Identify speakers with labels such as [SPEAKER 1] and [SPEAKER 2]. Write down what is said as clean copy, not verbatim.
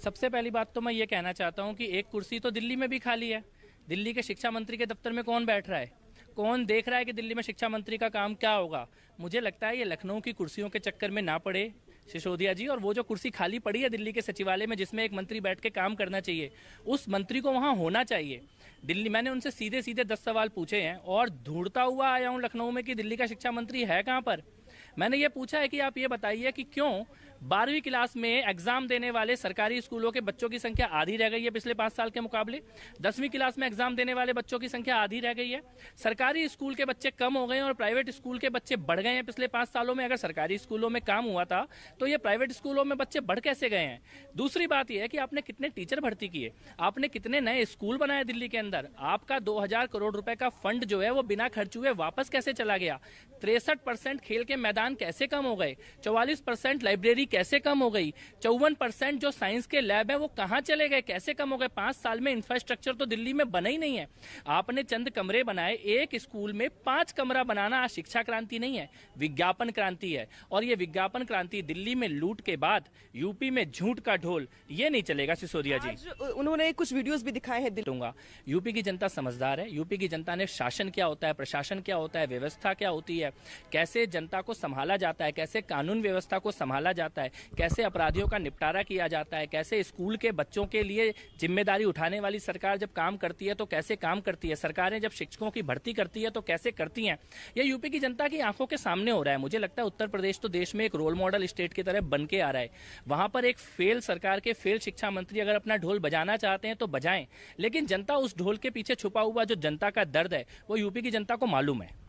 [SPEAKER 1] सबसे पहली बात तो मैं ये कहना चाहता हूँ कि एक कुर्सी तो दिल्ली में भी खाली है। दिल्ली के शिक्षा मंत्री के दफ्तर में कौन बैठ रहा है? कौन देख रहा है कि दिल्ली में शिक्षा मंत्री का काम क्या होगा? मुझे लगता है ये लखनऊ की कुर्सियों के चक्कर में ना पड़े सिसोदिया जी। और वो जो कुर्सी खाली पड़ी है दिल्ली के सचिवालय में जिसमें एक मंत्री बैठ के काम करना चाहिए, उस मंत्री को वहां होना चाहिए। दिल्ली मैंने उनसे सीधे सीधे 10 सवाल पूछे हैं और ढूंढता हुआ आया हूं लखनऊ में कि दिल्ली का शिक्षा मंत्री है कहां पर। मैंने ये पूछा है कि आप ये बताइए कि क्यों 12वीं क्लास में एग्जाम देने वाले सरकारी स्कूलों के बच्चों की संख्या आधी रह गई है पिछले 5 साल के मुकाबले। 10वीं क्लास में एग्जाम देने वाले बच्चों की संख्या आधी रह गई है। सरकारी स्कूल के बच्चे कम हो गए हैं और प्राइवेट स्कूल के बच्चे बढ़ गए हैं पिछले 5 सालों में। अगर सरकारी स्कूलों में काम हुआ था तो ये प्राइवेट स्कूलों में बच्चे बढ़ कैसे गए हैं? दूसरी बात यह है कि आपने कितने टीचर भर्ती किए, आपने कितने नए स्कूल बनाए दिल्ली के अंदर। आपका 2000 करोड़ रुपए का फंड जो है वो बिना खर्च हुए वापस कैसे चला गया? 63% खेल के मैदान कैसे कम हो गए? 44% लाइब्रेरी कैसे कम हो गई? 54% जो साइंस के लैब है वो कहां चले गए, कैसे कम हो गए? 5 साल में इंफ्रास्ट्रक्चर तो दिल्ली में बना ही नहीं है। आपने चंद कमरे बनाए, एक स्कूल में 5 कमरा बनाना आज शिक्षा क्रांति नहीं है, विज्ञापन क्रांति है। और ये विज्ञापन क्रांति दिल्ली में लूट के बाद यूपी में झूठ का ढोल, ये नहीं चलेगा सिसोदिया जी।
[SPEAKER 2] उन्होंने कुछ वीडियोस भी दिखाए हैं।
[SPEAKER 1] दूंगा। यूपी की जनता समझदार है। यूपी की जनता ने शासन क्या होता है, प्रशासन क्या होता है, व्यवस्था क्या होती है, कैसे जनता को संभाला जाता है, कैसे कानून व्यवस्था को संभाला जाता है, कैसे अपराधियों का निपटारा किया जाता है, कैसे स्कूल के बच्चों के लिए जिम्मेदारी उठाने वाली सरकार जब काम करती है तो कैसे काम करती है, सरकारें जब शिक्षकों की भर्ती करती है तो कैसे करती हैं। यह यूपी की जनता की आंखों के सामने हो रहा है। मुझे लगता है उत्तर प्रदेश तो देश में एक रोल मॉडल स्टेट की तरह बन के आ रहा है। वहां पर एक फेल सरकार के फेल शिक्षा मंत्री अगर अपना ढोल बजाना चाहते हैं तो बजाएं, लेकिन जनता उस ढोल के पीछे छुपा हुआ जो जनता का दर्द है वो यूपी की जनता को मालूम है।